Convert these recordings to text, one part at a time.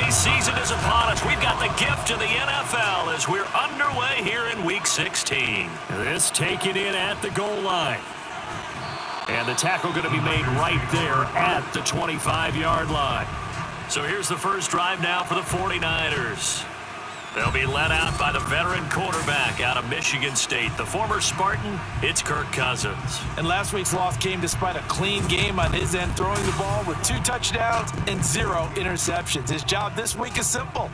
holiday season is upon us. We've got the gift of the NFL as we're underway here in Week 16. This taken in at the goal line. And the tackle going to be made right there at the 25-yard line. So here's the first drive now for the 49ers. They'll be led out by the veteran quarterback out of Michigan State. The former Spartan, it's Kirk Cousins. And last week's loss came despite a clean game on his end, throwing the ball with 2 touchdowns and 0 interceptions. His job this week is simple.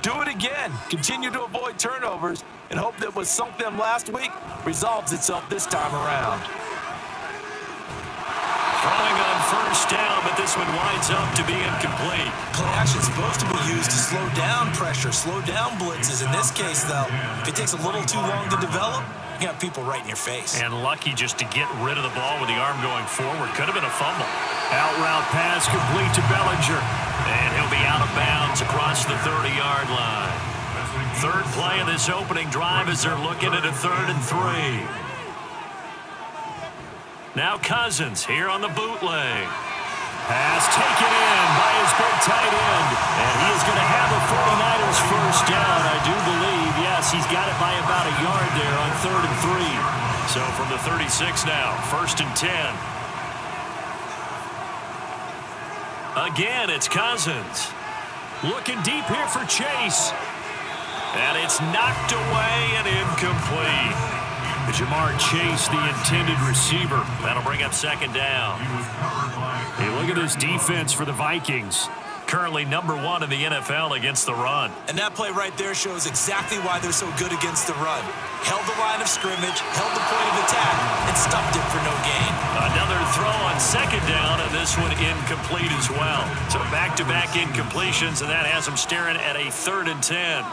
Do it again. Continue to avoid turnovers and hope that what sunk them last week resolves itself this time around. Throwing on first down, but this one winds up to be incomplete. Play action is supposed to be used to slow down pressure, slow down blitzes. In this case, though, if it takes a little too long to develop, you got people right in your face. And lucky just to get rid of the ball with the arm going forward. Could have been a fumble. Out route pass complete to Bellinger. And he'll be out of bounds across the 30-yard line. Third play of this opening drive as they're looking at a 3rd and 3. Now Cousins here on the bootleg. Pass taken in by his big tight end. And he is going to have a 49ers first down, I do believe. Yes, he's got it by about a yard there on 3rd and 3. So from the 36 now, 1st and 10. Again, it's Cousins. Looking deep here for Chase. And it's knocked away and incomplete. Jamar Chase, the intended receiver. That'll bring up 2nd down. Hey, look at this defense for the Vikings. Currently #1 in the NFL against the run. And that play right there shows exactly why they're so good against the run. Held the line of scrimmage, held the point of attack, and stuffed it for no gain. Another throw on 2nd down, and this one incomplete as well. So back-to-back incompletions, and that has them staring at a 3rd and 10.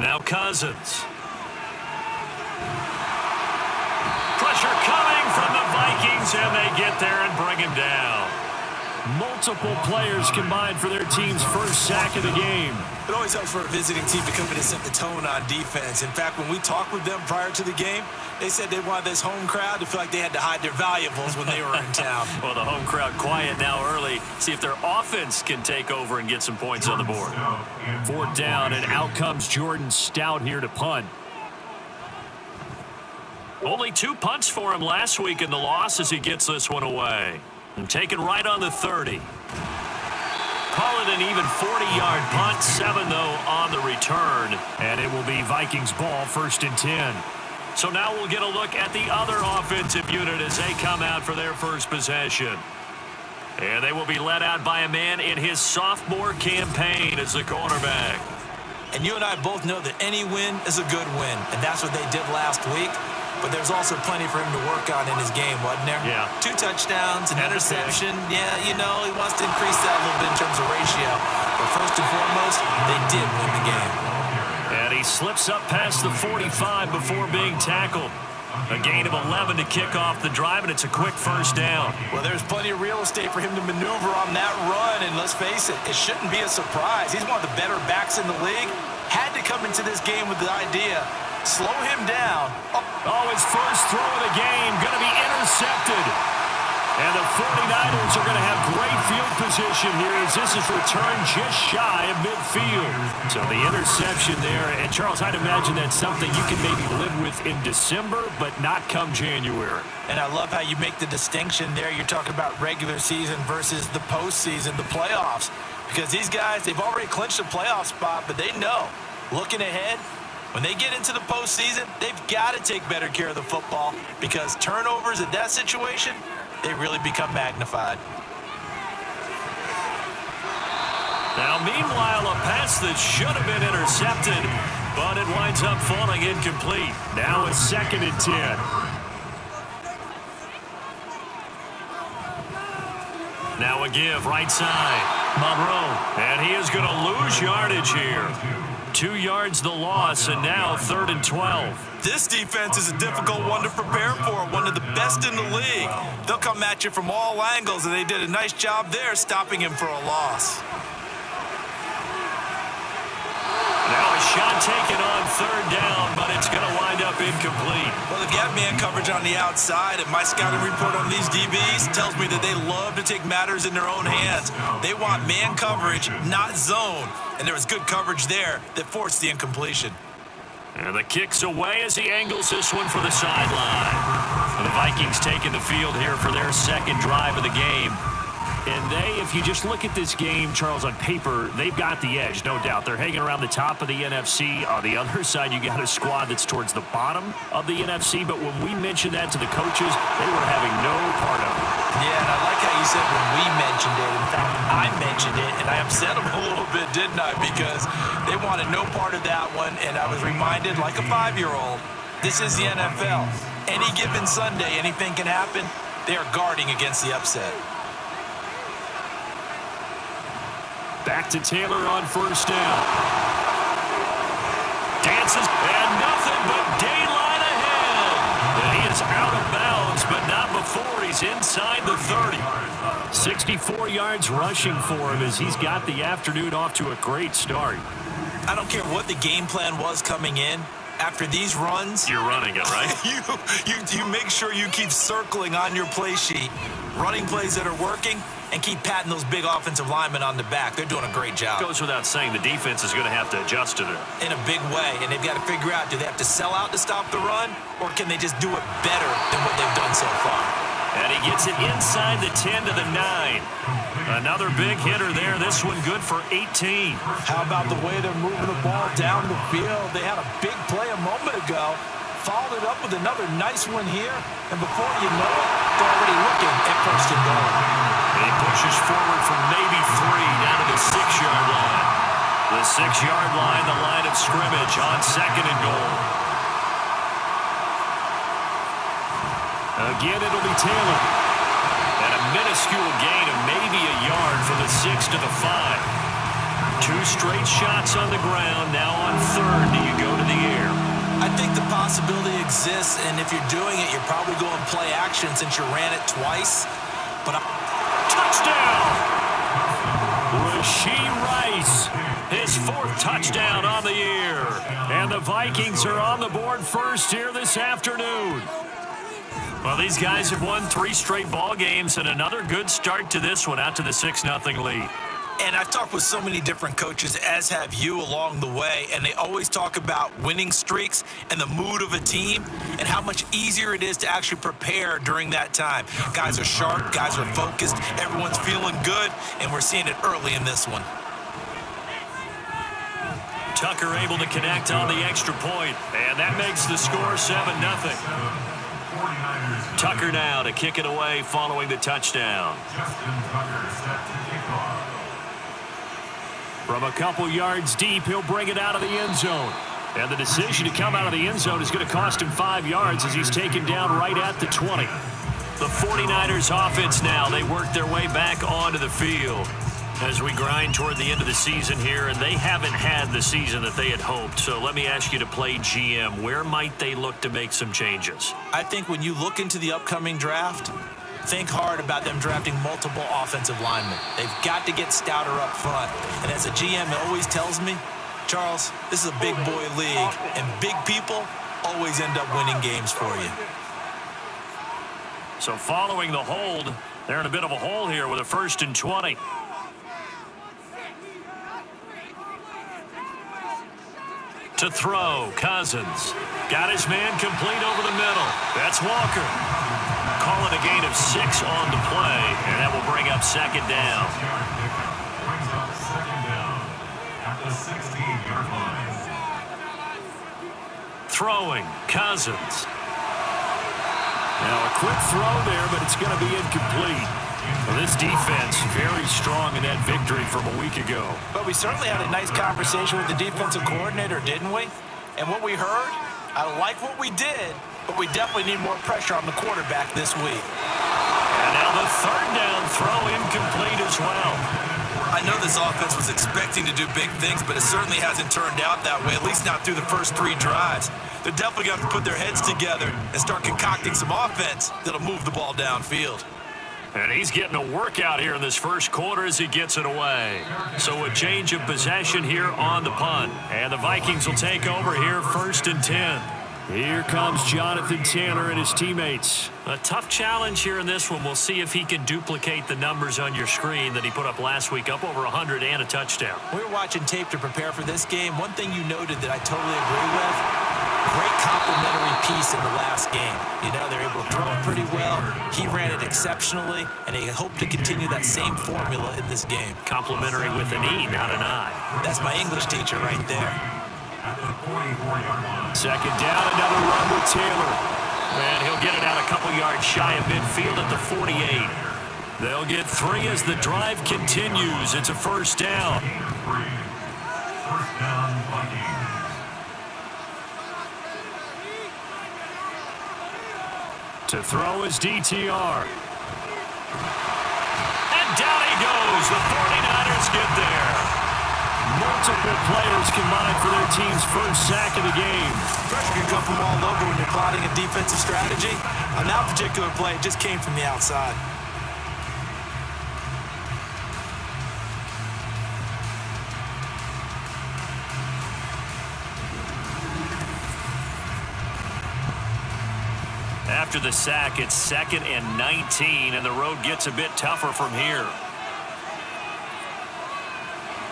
Now Cousins. Pressure coming from the Vikings, and they get there and bring him down. Multiple players combined for their team's first sack of the game. It always helps for a visiting team to come in and set the tone on defense. In fact, when we talked with them prior to the game, they said they wanted this home crowd to feel like they had to hide their valuables when they were in town. Well, the home crowd quiet now early. See if their offense can take over and get some points on the board. 4th down, and out comes Jordan Stout here to punt. Only 2 punts for him last week in the loss as he gets this one away. And taken right on the 30. Call it an even 40-yard punt. 7, though, on the return. And it will be Vikings ball, 1st and 10. So now we'll get a look at the other offensive unit as they come out for their first possession. And they will be led out by a man in his sophomore campaign as the cornerback. And you and I both know that any win is a good win. And that's what they did last week. But there's also plenty for him to work on in his game, wasn't there? Yeah. 2 touchdowns, an interception. Yeah, you know, he wants to increase that a little bit in terms of ratio. But first and foremost, they did win the game. And he slips up past the 45 before being tackled. A gain of 11 to kick off the drive, and it's a quick first down. Well, there's plenty of real estate for him to maneuver on that run, and let's face it, it shouldn't be a surprise. He's one of the better backs in the league. Had to come into this game with the idea, slow him down. Oh, his first throw of the game going to be intercepted. And the 49ers are going to have great field position here as this is returned just shy of midfield. So the interception there, and Charles, I'd imagine that's something you can maybe live with in December, but not come January. And I love how you make the distinction there. You're talking about regular season versus the postseason, the playoffs. Because these guys, they've already clinched a playoff spot, but they know, looking ahead, when they get into the postseason, they've got to take better care of the football because turnovers in that situation, they really become magnified. Now, meanwhile, a pass that should have been intercepted, but it winds up falling incomplete. Now it's 2nd and 10. Now a give right side. Monroe, and he is going to lose yardage here. 2 yards the loss, and now 3rd and 12. This defense is a difficult one to prepare for, one of the best in the league. They'll come at you from all angles, and they did a nice job there stopping him for a loss. Now a shot taken on third down, but it's going to wind up incomplete. Well, they've got man coverage on the outside, and my scouting report on these DBs tells me that they love to take matters in their own hands. They want man coverage, not zone, and there was good coverage there that forced the incompletion. And the kick's away as he angles this one for the sideline. And the Vikings taking the field here for their second drive of the game. And they, if you just look at this game, Charles, on paper, they've got the edge, no doubt. They're hanging around the top of the NFC. On the other side, you got a squad that's towards the bottom of the NFC. But when we mentioned that to the coaches, they were having no part of it. Yeah, and I like how you said when we mentioned it. In fact, I mentioned it, and I upset them a little bit, didn't I? Because they wanted no part of that one, and I was reminded, like a 5-year-old, this is the NFL. Any given Sunday, anything can happen. They are guarding against the upset. Back to Taylor on first down. Dances, and nothing but daylight ahead. And he is out of bounds, but not before he's inside the 30. 64 yards rushing for him as he's got the afternoon off to a great start. I don't care what the game plan was coming in. After these runs, you're running it, right? you make sure you keep circling on your play sheet, running plays that are working, and keep patting those big offensive linemen on the back. They're doing a great job. Goes without saying the defense is going to have to adjust to it. In a big way, and they've got to figure out, do they have to sell out to stop the run, or can they just do it better than what they've done so far? And he gets it inside the 10 to the 9. Another big hitter there. This one good for 18. How about the way they're moving the ball down the field? They had a big play a moment ago. Followed it up with another nice one here. And before you know it, they're already looking at first and goal. He pushes forward from maybe 3 down to the 6-yard line. The 6-yard line, the line of scrimmage on second and goal. Again, it'll be Taylor. And a minuscule gain of maybe a yard from the 6 to the 5. 2 straight shots on the ground. Now on third, do you go to the air? I think the possibility exists, and if you're doing it, you're probably going play action since you ran it twice. But touchdown! Rashee Rice, his 4th touchdown on the year. And the Vikings are on the board first here this afternoon. Well, these guys have won 3 straight ball games and another good start to this one out to the 6-0 lead. And I've talked with so many different coaches, as have you along the way, and they always talk about winning streaks and the mood of a team and how much easier it is to actually prepare during that time. Guys are sharp, guys are focused, everyone's feeling good, and we're seeing it early in this one. Tucker able to connect on the extra point, and that makes the score 7-0. Tucker now to kick it away following the touchdown. From a couple yards deep, he'll bring it out of the end zone. And the decision to come out of the end zone is going to cost him 5 yards as he's taken down right at the 20. The 49ers offense now, they work their way back onto the field as we grind toward the end of the season here, and they haven't had the season that they had hoped. So let me ask you to play GM. Where might they look to make some changes? I think when you look into the upcoming draft, think hard about them drafting multiple offensive linemen. They've got to get stouter up front. And as a GM, it always tells me, Charles, this is a big boy league, and big people always end up winning games for you. So following the hold, they're in a bit of a hole here with a 1st and 20. To throw, Cousins. Got his man complete over the middle. That's Walker. Call it a gain of 6 on the play, and that will bring up 2nd down. Throwing, Cousins. Now a quick throw there, but it's going to be incomplete. Well, this defense very strong in that victory from a week ago. But we certainly had a nice conversation with the defensive coordinator, didn't we? And what we heard, I like what we did, but we definitely need more pressure on the quarterback this week. And now the 3rd down throw incomplete as well. I know this offense was expecting to do big things, but it certainly hasn't turned out that way, at least not through the first 3 drives. They're definitely going to have to put their heads together and start concocting some offense that'll move the ball downfield. And he's getting a workout here in this first quarter as he gets it away. So a change of possession here on the punt. And the Vikings will take over here 1st and 10. Here comes Jonathan Taylor and his teammates. A tough challenge here in this one. We'll see if he can duplicate the numbers on your screen that he put up last week, up over 100 and a touchdown. We were watching tape to prepare for this game. One thing you noted that I totally agree with, great complimentary piece in the last game. You know, they're able to throw it pretty well. He ran it exceptionally, and they hope to continue that same formula in this game. Complimentary with an E, not an I. That's my English teacher right there. Second down, another run with Taylor. And he'll get it out a couple yards shy of midfield at the 48. They'll get 3 as the drive continues. It's a first down. To throw is DTR. And down he goes. The 49ers get there. Multiple players combined for their team's first sack of the game. Pressure can come from all over when you're plotting a defensive strategy. On that particular play, it just came from the outside. After the sack, it's 2nd and 19, and the road gets a bit tougher from here.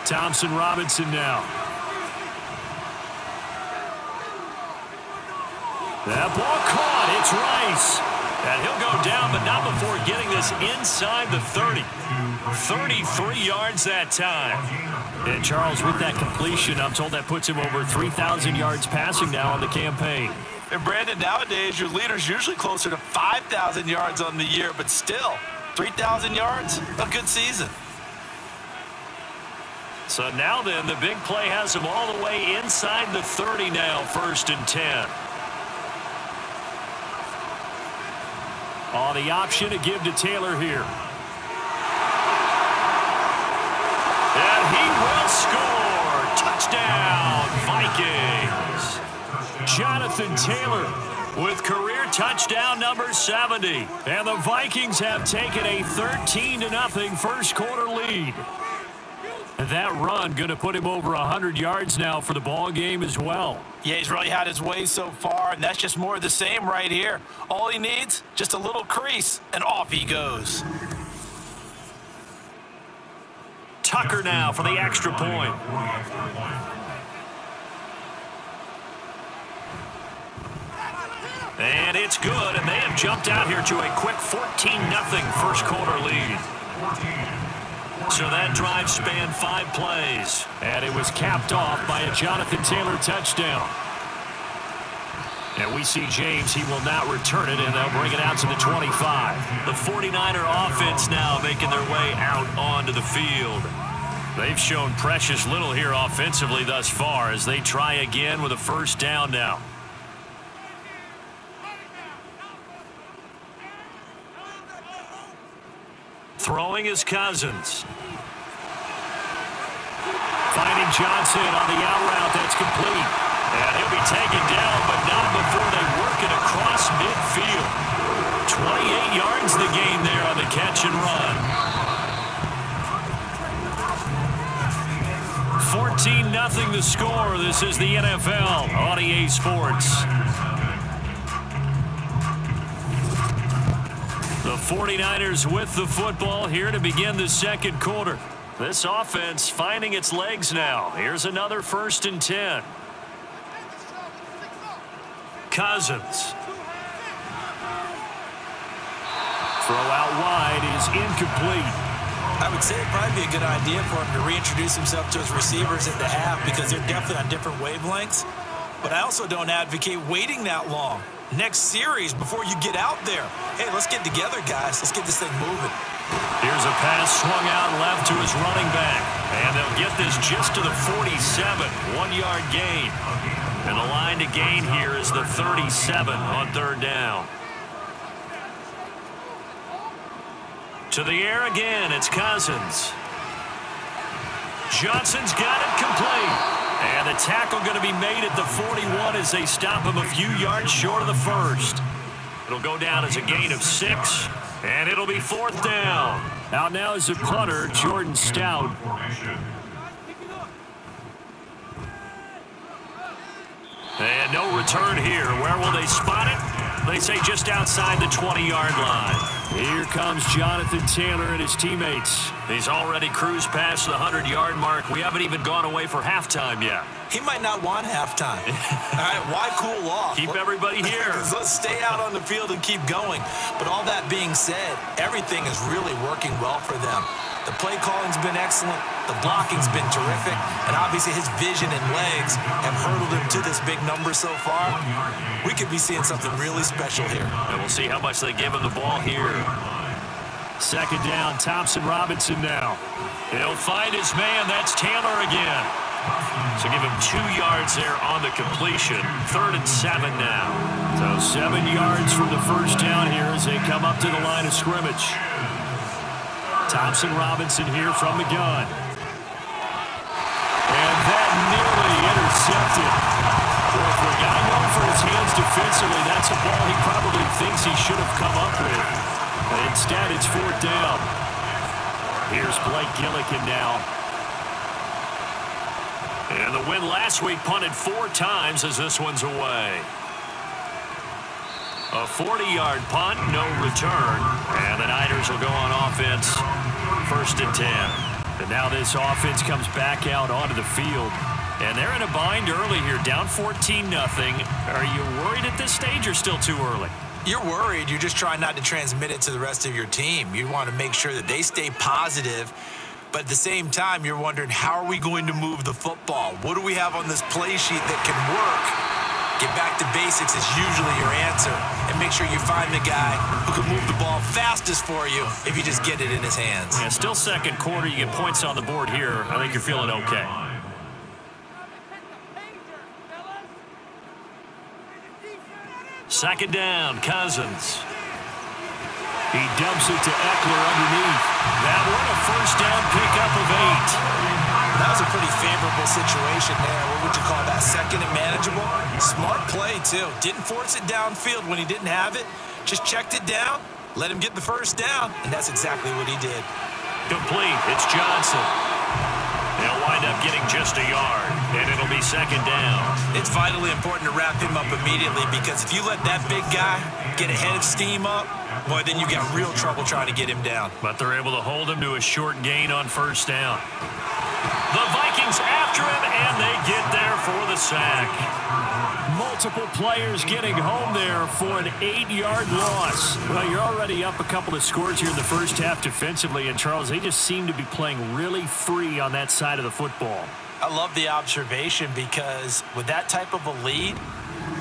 Thompson Robinson now. That ball caught. It's Rice. And he'll go down, but not before getting this inside the 30. 33 yards that time. And Charles, with that completion, I'm told that puts him over 3,000 yards passing now on the campaign. And Brandon, nowadays, your leader's usually closer to 5,000 yards on the year, but still, 3,000 yards, a good season. So now then, the big play has him all the way inside the 30 now, 1st and 10. On the option to give to Taylor here. And he will score. Touchdown, Vikings. Jonathan Taylor with career touchdown number 70. And the Vikings have taken a 13-0 first quarter lead. That run going to put him over 100 yards now for the ball game as well. Yeah, he's really had his way so far, and that's just more of the same right here. All he needs, just a little crease, and off he goes. Tucker now for the extra point. And it's good, and they have jumped out here to a quick 14-0 first quarter lead. So that drive spanned 5 plays, and it was capped off by a Jonathan Taylor touchdown. And we see James, he will not return it, and they'll bring it out to the 25. The 49er offense now making their way out onto the field. They've shown precious little here offensively thus far as they try again with a first down now. Throwing is Cousins. Finding Johnson on the out route. That's complete. And he'll be taken down, but not before they work it across midfield. 28 yards the gain there on the catch and run. 14-0 the score. This is the NFL on EA Sports. The 49ers with the football here to begin the second quarter. This offense finding its legs now. Here's another 1st and 10. Cousins. Throw out wide is incomplete. I would say it'd probably be a good idea for him to reintroduce himself to his receivers at the half because they're definitely on different wavelengths. But I also don't advocate waiting that long. Next series before you get out there. Hey, let's get together, guys. Let's get this thing moving. Here's a pass swung out left to his running back. And they'll get this just to the 47. 1-yard gain. And the line to gain here is the 37 on 3rd down. To the air again, it's Cousins. Johnson's got it complete. And the tackle going to be made at the 41 as they stop him a few yards short of the first. It'll go down as a gain of 6. And it'll be 4th down. Out now is the punter, Jordan Stout. And no return here. Where will they spot it? They say just outside the 20-yard line. Here comes Jonathan Taylor and his teammates. He's already cruised past the 100-yard mark. We haven't even gone away for halftime yet. He might not want halftime. All right, why cool off? Keep everybody here. Let's stay out on the field and keep going. But all that being said, everything is really working well for them. The play calling's been excellent. The blocking's been terrific. And obviously his vision and legs have hurdled him to this big number so far. We could be seeing something really special here. And we'll see how much they give him the ball here. 2nd down, Thompson Robinson now. He'll find his man. That's Taylor again. So give him 2 yards there on the completion. 3rd and 7 now. So 7 yards from the first down here as they come up to the line of scrimmage. Thompson Robinson here from the gun. And that nearly intercepted. Well, for a guy known for his hands defensively, that's a ball he probably thinks he should have come up with. But instead, it's 4th down. Here's Blake Gillikin now. And the win last week punted 4 times as this one's away. A 40-yard punt, no return. And the Niners will go on offense, 1st and 10. And now this offense comes back out onto the field. And they're in a bind early here, down 14-0. Are you worried at this stage or still too early? You're worried. You're just trying not to transmit it to the rest of your team. You want to make sure that they stay positive. But at the same time, you're wondering, how are we going to move the football? What do we have on this play sheet that can work? Get back to basics is usually your answer. And make sure you find the guy who can move the ball fastest for you if you just get it in his hands. Yeah, still 2nd quarter. You get points on the board here. I think you're feeling okay. Second down, Cousins. He dumps it to Eckler underneath. That one a 1st down pickup of 8. That was a pretty favorable situation there. What would you call that? 2nd and manageable? Smart play, too. Didn't force it downfield when he didn't have it. Just checked it down, let him get the 1st down, and that's exactly what he did. Complete. It's Johnson. They'll wind up getting just a yard, and it'll be 2nd down. It's vitally important to wrap him up immediately because if you let that big guy get a head of steam up, boy, then you got real trouble trying to get him down. But they're able to hold him to a short gain on 1st down. The Vikings after him, and they get there for the sack. Multiple players getting home there for an 8-yard loss. Well, you're already up a couple of scores here in the first half defensively, and Charles, they just seem to be playing really free on that side of the football. I love the observation because with that type of a lead,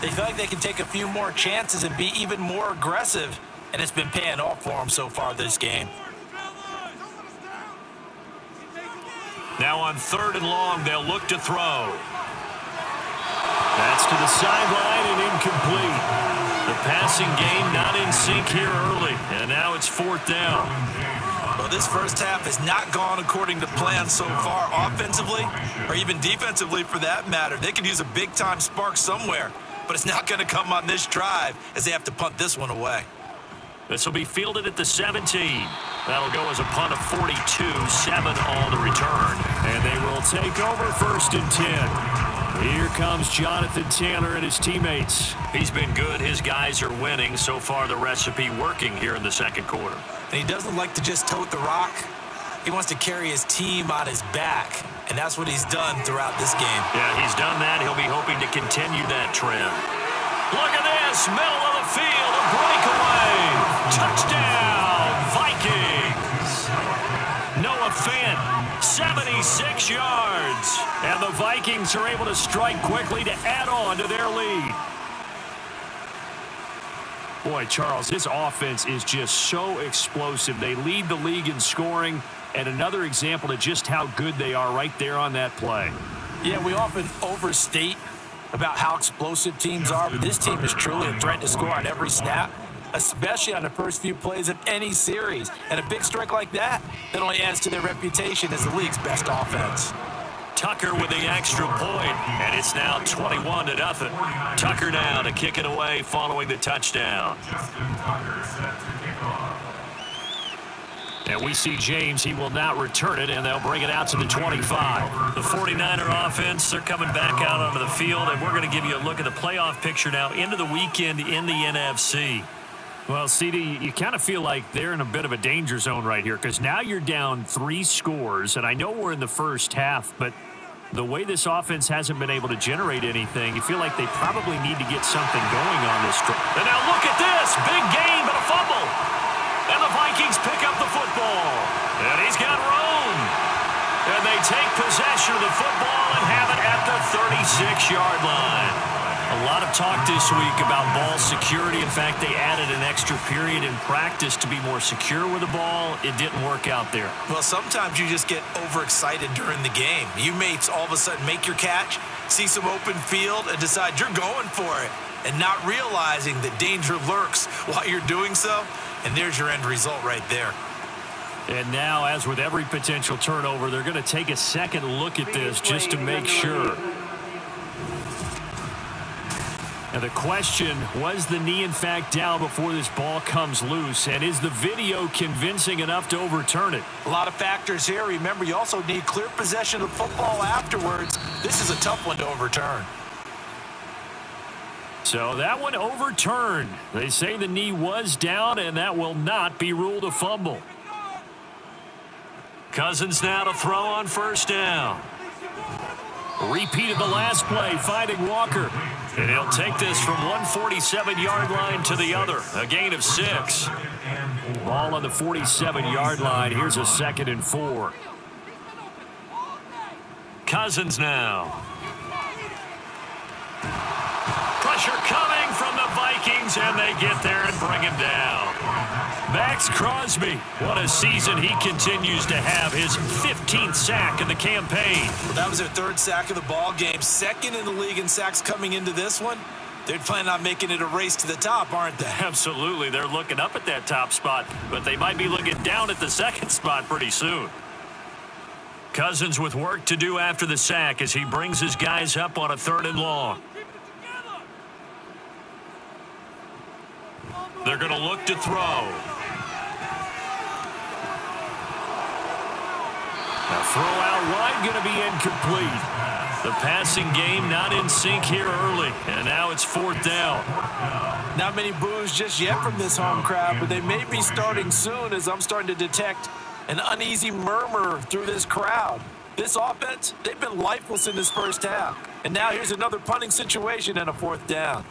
they feel like they can take a few more chances and be even more aggressive, and it's been paying off for them so far this game. Now on 3rd and long, they'll look to throw. That's to the sideline and incomplete. The passing game not in sync here early, and now it's 4th down. Well, this first half has not gone according to plan so far offensively, or even defensively for that matter. They could use a big-time spark somewhere, but it's not going to come on this drive as they have to punt this one away. This will be fielded at the 17. That'll go as a punt of 42, 7 on the return. And they will take over 1st and 10. Here comes Jonathan Taylor and his teammates. He's been good. His guys are winning. So far, the recipe working here in the 2nd quarter. And he doesn't like to just tote the rock. He wants to carry his team on his back. And that's what he's done throughout this game. Yeah, he's done that. He'll be hoping to continue that trend. Look at this. Middle of the field. A breakaway. Touchdown, Vikings. Noah Fant, 76 yards. And the Vikings are able to strike quickly to add on to their lead. Boy, Charles, this offense is just so explosive. They lead the league in scoring, and another example of just how good they are right there on that play. Yeah, we often overstate about how explosive teams are, but this team is truly a threat to score on every snap, especially on the first few plays of any series. And a big strike like that only adds to their reputation as the league's best offense. Tucker with the extra point, and it's now 21-0. Tucker now to kick it away following the touchdown. And we see James. He will not return it, and they'll bring it out to the 25. The 49er offense, they're coming back out onto the field, and we're going to give you a look at the playoff picture now into the weekend in the NFC. Well, CD, you kind of feel like they're in a bit of a danger zone right here because now you're down 3 scores, and I know we're in the first half, but the way this offense hasn't been able to generate anything, you feel like they probably need to get something going on this drive. And now look at this. Big gain, but a fumble. And the Vikings pick up the football. And he's got room. And they take possession of the football and have it at the 36-yard line. A lot of talk this week about ball security. In fact, they added an extra period in practice to be more secure with the ball. It didn't work out there. Well, sometimes you just get overexcited during the game. You may all of a sudden make your catch, see some open field, and decide you're going for it, and not realizing that danger lurks while you're doing so. And there's your end result right there. And now, as with every potential turnover, they're going to take a second look at this just to make sure. Now the question, was the knee in fact down before this ball comes loose? And is the video convincing enough to overturn it? A lot of factors here. Remember, you also need clear possession of football afterwards. This is a tough one to overturn. So that one overturned. They say the knee was down, and that will not be ruled a fumble. Cousins now to throw on first down. Repeat of the last play, finding Walker. And he'll take this from 147-yard line to the other. A gain of 6. Ball on the 47-yard line. Here's a 2nd and 4. Cousins now. Pressure coming from the Vikings, and they get there and bring him down. Max Crosby, what a season he continues to have. His 15th sack in the campaign. Well, that was their 3rd sack of the ball game. 2nd in the league in sacks coming into this one. They're planning on making it a race to the top, aren't they? Absolutely. They're looking up at that top spot, but they might be looking down at the 2nd spot pretty soon. Cousins with work to do after the sack as he brings his guys up on a 3rd and long. They're going to look to throw. Now throw out wide, going to be incomplete. The passing game not in sync here early, and now it's 4th down. Not many boos just yet from this home crowd, but they may be starting soon as I'm starting to detect an uneasy murmur through this crowd. This offense, they've been lifeless in this first half. And now here's another punting situation and a 4th down.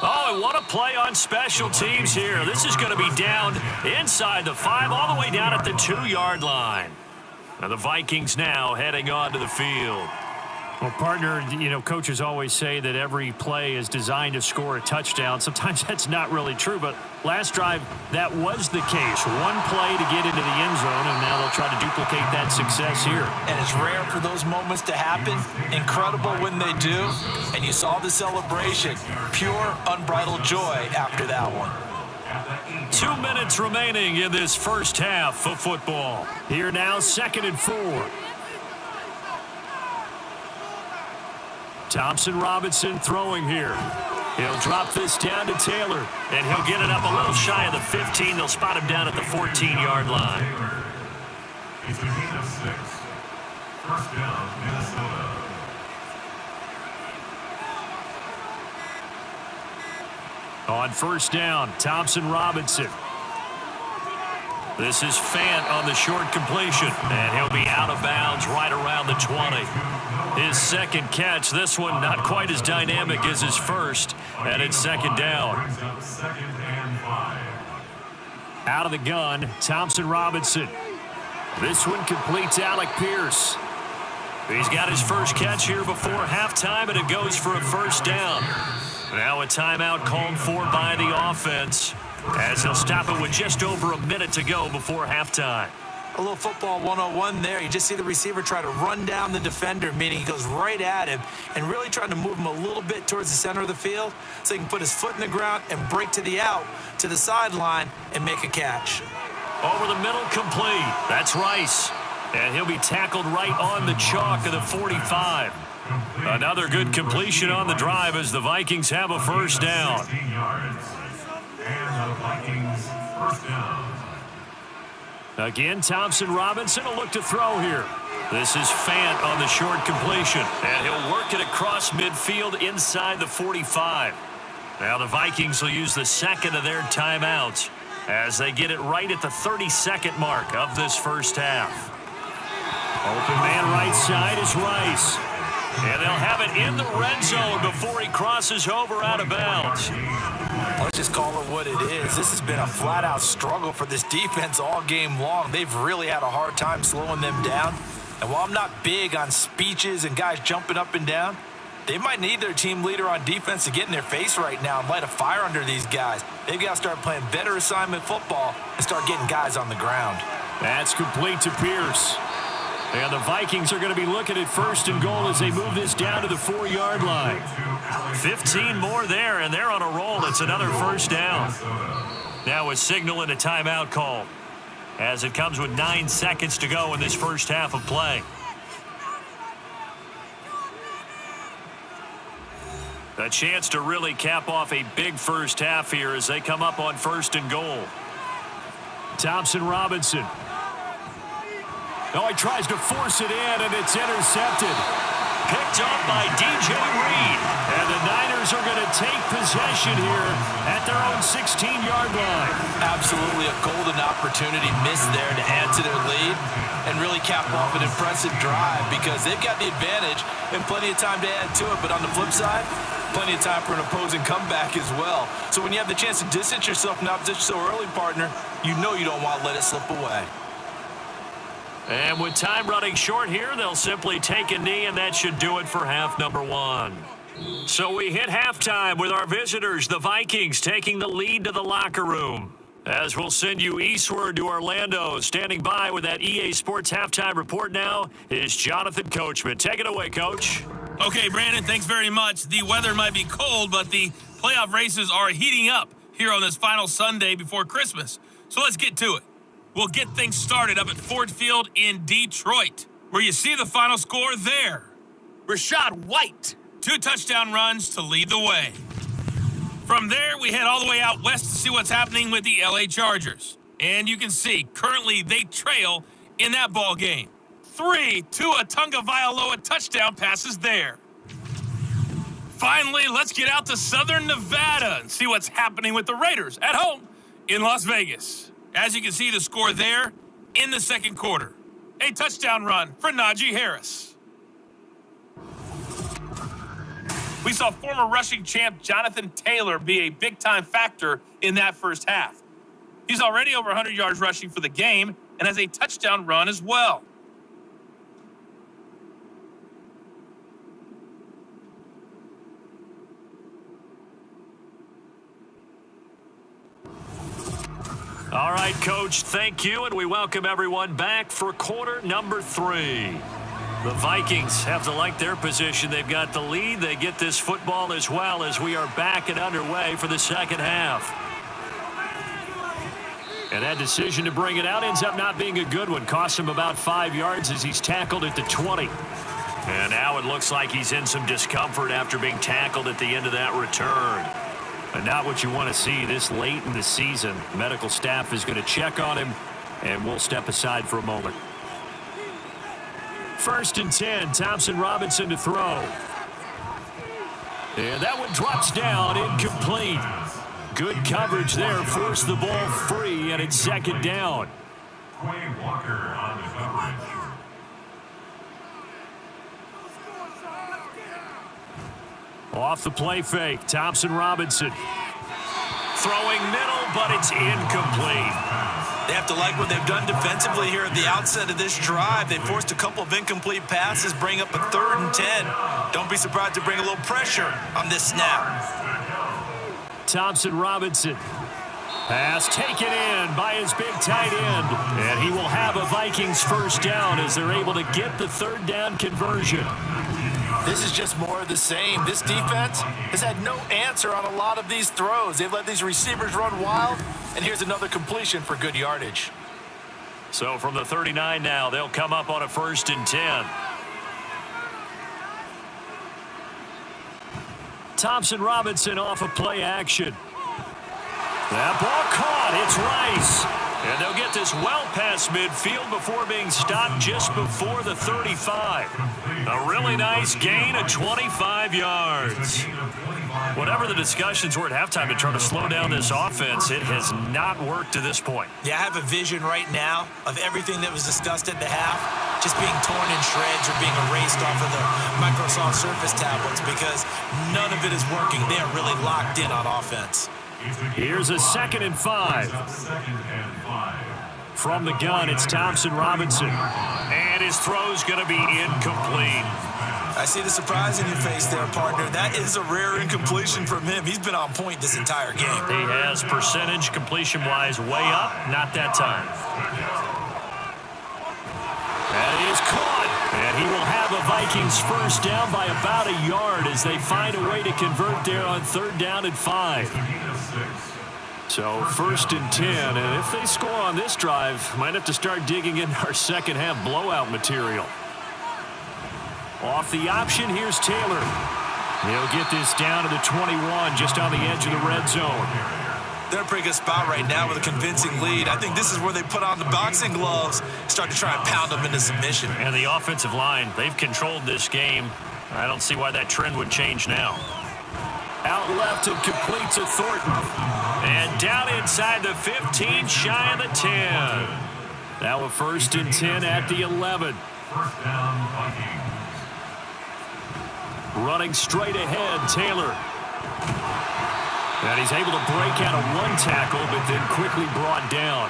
Oh, and what a play on special teams here. This is going to be down inside the 5, all the way down at the 2-yard line. Now the Vikings now heading onto the field. Well, partner, you know, coaches always say that every play is designed to score a touchdown. Sometimes that's not really true, but last drive, that was the case. One play to get into the end zone, and now they'll try to duplicate that success here. And it's rare for those moments to happen. Incredible when they do. And you saw the celebration. Pure, unbridled joy after that one. 2 minutes remaining in this first half of football. Here now, 2nd and 4. Thompson Robinson throwing here. He'll drop this down to Taylor, and he'll get it up a little shy of the 15. They'll spot him down at the 14-yard line. It's a gain of 6. First down, Minnesota. On first down, Thompson Robinson. This is Fant on the short completion, and he'll be out of bounds right around the 20. His 2nd catch, this one not quite as dynamic as his first, and it's 2nd down. Out of the gun, Thompson Robinson. This one completes Alec Pierce. He's got his first catch here before halftime, and it goes for a first down. Now a timeout called for by the offense, as he'll stop it with just over a minute to go before halftime. A little football 101 there. You just see the receiver try to run down the defender, meaning he goes right at him and really trying to move him a little bit towards the center of the field so he can put his foot in the ground and break to the out, to the sideline, and make a catch. Over the middle, complete. That's Rice. And he'll be tackled right on the chalk of the 45. Another good completion on the drive as the Vikings have a first down. And the Vikings first down. Again, Thompson Robinson will look to throw here. This is Fant on the short completion, and he'll work it across midfield inside the 45. Now the Vikings will use the second of their timeouts as they get it right at the 32nd mark of this first half. Open man right side is Rice. And they'll have it in the red zone before he crosses over out of bounds. Let's just call it what it is. This has been a flat-out struggle for this defense all game long. They've really had a hard time slowing them down. And while I'm not big on speeches and guys jumping up and down, they might need their team leader on defense to get in their face right now and light a fire under these guys. They've got to start playing better assignment football and start getting guys on the ground. That's complete to Pierce. And the Vikings are going to be looking at first and goal as they move this down to the 4-yard line. 15 more there, and they're on a roll. It's another first down. Now a signal and a timeout call as it comes with 9 seconds to go in this first half of play. A chance to really cap off a big first half here as they come up on first and goal. Thompson Robinson. Oh, he tries to force it in, and it's intercepted. Picked up by DJ Reed. And the Niners are going to take possession here at their own 16-yard line. Absolutely a golden opportunity missed there to add to their lead and really cap off an impressive drive because they've got the advantage and plenty of time to add to it. But on the flip side, plenty of time for an opposing comeback as well. So when you have the chance to distance yourself from the opposition so early, partner, you know you don't want to let it slip away. And with time running short here, they'll simply take a knee, and that should do it for half number 1. So we hit halftime with our visitors, the Vikings, taking the lead to the locker room. As we'll send you eastward to Orlando, standing by with that EA Sports halftime report now is Jonathan Coachman. Take it away, Coach. Okay, Brandon, thanks very much. The weather might be cold, but the playoff races are heating up here on this final Sunday before Christmas. So let's get to it. We'll get things started up at Ford Field in Detroit, where you see the final score there. Rashad White, 2 touchdown runs to lead the way. From there, we head all the way out west to see what's happening with the LA Chargers. And you can see, currently they trail in that ball game. 3 Tua Tagovailoa touchdown passes there. Finally, let's get out to Southern Nevada and see what's happening with the Raiders at home in Las Vegas. As you can see the score there in the second quarter. A touchdown run for Najee Harris. We saw former rushing champ Jonathan Taylor be a big-time factor in that first half. He's already over 100 yards rushing for the game and has a touchdown run as well. All right, Coach, thank you, and we welcome everyone back for quarter number 3. The Vikings have to like their position. They've got the lead. They get this football as well as we are back and underway for the second half. And that decision to bring it out ends up not being a good one. Costs him about 5 yards as he's tackled at the 20. And now it looks like he's in some discomfort after being tackled at the end of that return. But not what you want to see this late in the season. Medical staff is going to check on him, and we'll step aside for a moment. 1st and 10, Thompson Robinson to throw. And that one drops down, incomplete. Good coverage there, forced the ball free, and it's 2nd down. Quay Walker on the coverage. Off the play fake, Thompson Robinson. Throwing middle, but it's incomplete. They have to like what they've done defensively here at the outset of this drive. They forced a couple of incomplete passes, bring up a 3rd and 10. Don't be surprised to bring a little pressure on this snap. Thompson Robinson. Pass taken in by his big tight end. And he will have a Vikings first down as they're able to get the 3rd down conversion. This is just more of the same. This defense has had no answer on a lot of these throws. They've let these receivers run wild, and here's another completion for good yardage. So from the 39 now, they'll come up on a 1st and 10. Thompson Robinson off of play action. That ball caught. It's Rice. And they'll get this well past midfield before being stopped just before the 35. A really nice gain of 25 yards. Whatever the discussions were at halftime to try to slow down this offense, it has not worked to this point. Yeah, I have a vision right now of everything that was discussed at the half just being torn in shreds or being erased off of the Microsoft Surface tablets because none of it is working. They are really locked in on offense. Here's a 2nd and 5. From the gun, it's Thompson Robinson. And his throw's going to be incomplete. I see the surprise in your face there, partner. That is a rare incompletion from him. He's been on point this entire game. He has percentage completion-wise way up. Not that time. That is caught. And he will have a Vikings first down by about a yard as they find a way to convert there on 3rd down and 5. So 1st and 10. And if they score on this drive, might have to start digging in our second half blowout material. Off the option, here's Taylor. He'll get this down to the 21, just on the edge of the red zone. They're in a pretty good spot right now with a convincing lead. I think this is where they put on the boxing gloves, start to try and pound them into submission. And the offensive line, they've controlled this game. I don't see why that trend would change now. Out left and completes to Thornton. And down inside the 15, shy of the 10. Now a 1st and 10 at the 11. First down, Vikings. Running straight ahead, Taylor. And he's able to break out of one tackle, but then quickly brought down.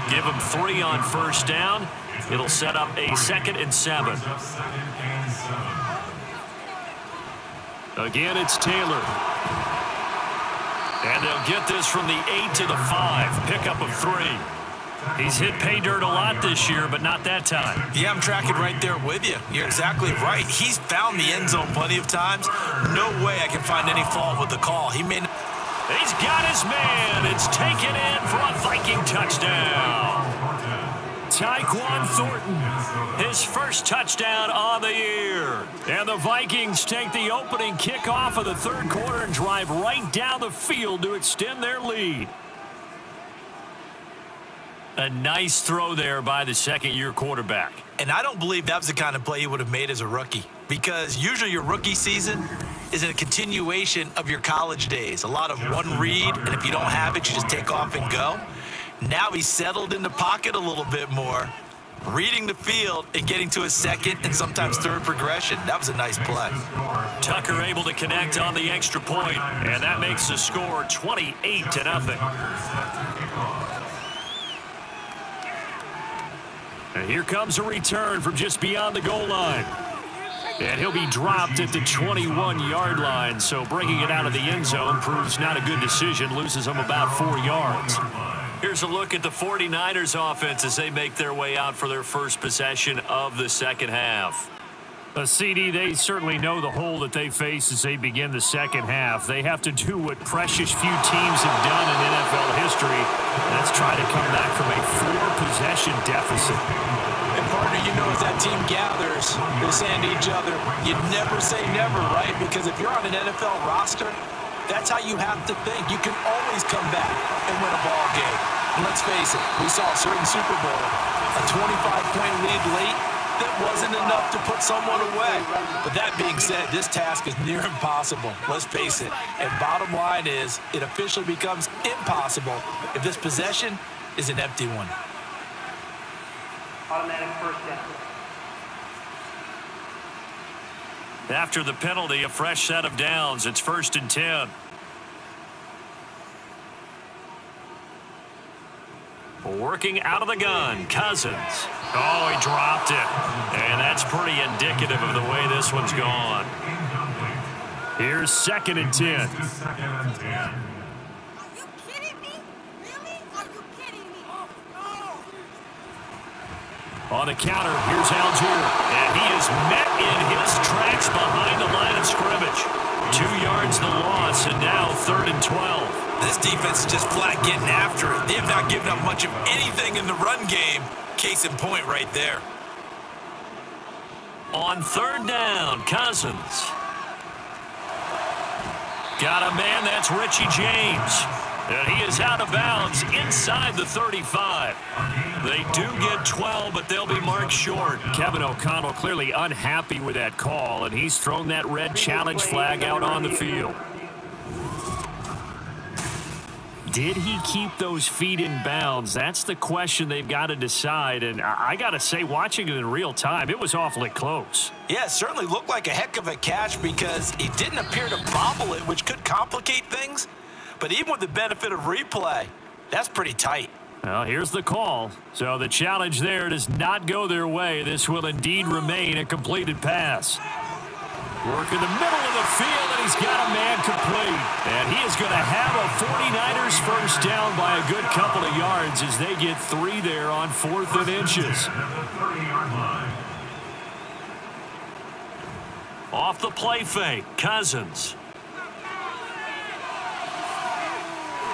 Give him 3 on 1st down. It'll set up a 2nd and 7. Again, it's Taylor. And they'll get this from the 8 to the 5. Pickup of 3. He's hit pay dirt a lot this year, but not that time. Yeah, I'm tracking right there with you. You're exactly right. He's found the end zone plenty of times. No way I can find any fault with the call. He's got his man. It's taken in for a Viking touchdown. Tyquan Thornton, his first touchdown on the year. And the Vikings take the opening kickoff of the 3rd quarter and drive right down the field to extend their lead. A nice throw there by the 2nd-year quarterback. And I don't believe that was the kind of play he would have made as a rookie, because usually your rookie season is a continuation of your college days. A lot of one read, and if you don't have it, you just take off and go. Now he's settled in the pocket a little bit more, reading the field and getting to his 2nd and sometimes 3rd progression. That was a nice play. Tucker able to connect on the extra point, and that makes the score 28-0. And here comes a return from just beyond the goal line. And he'll be dropped at the 21-yard line, so bringing it out of the end zone proves not a good decision, loses him about 4 yards. Here's a look at the 49ers offense as they make their way out for their first possession of the second half. A CD, they certainly know the hole that they face as they begin the second half. They have to do what precious few teams have done in NFL history. That's try to come back from a 4-possession deficit. And partner, you know, as that team gathers, they're saying to each other, you never say never, right? Because if you're on an NFL roster, that's how you have to think. You can always come back and win a ball game. And let's face it, we saw a certain Super Bowl, a 25-point lead late, that wasn't enough to put someone away. But that being said, this task is near impossible. Let's face it. And bottom line is, it officially becomes impossible if this possession is an empty one. Automatic first down. After the penalty, a fresh set of downs. It's 1st and 10. Working out of the gun, Cousins. Oh, he dropped it. And that's pretty indicative of the way this one's gone. Here's 2nd and 10. Are you kidding me? Really? Are you kidding me? On the counter, here's Algier. And he is met in his tracks behind the line of scrimmage. 2 yards the loss, and now 3rd and 12. This defense is just flat getting after it. They have not given up much of anything in the run game. Case in point right there. On 3rd down, Cousins. Got a man, that's Richie James. And he is out of bounds inside the 35. They do get 12, but they'll be marked short. Kevin O'Connell clearly unhappy with that call, and he's thrown that red challenge flag out on the field. Did he keep those feet in bounds? That's the question they've got to decide. And I got to say, watching it in real time, it was awfully close. Yeah, it certainly looked like a heck of a catch because he didn't appear to bobble it, which could complicate things. But even with the benefit of replay, that's pretty tight. Well, here's the call. So the challenge there does not go their way. This will indeed remain a completed pass. Work in the middle of the field, and he's got a man complete. And he is going to have a 49ers first down by a good couple of yards as they get 3 there on 4th and inches. Off the play fake, Cousins.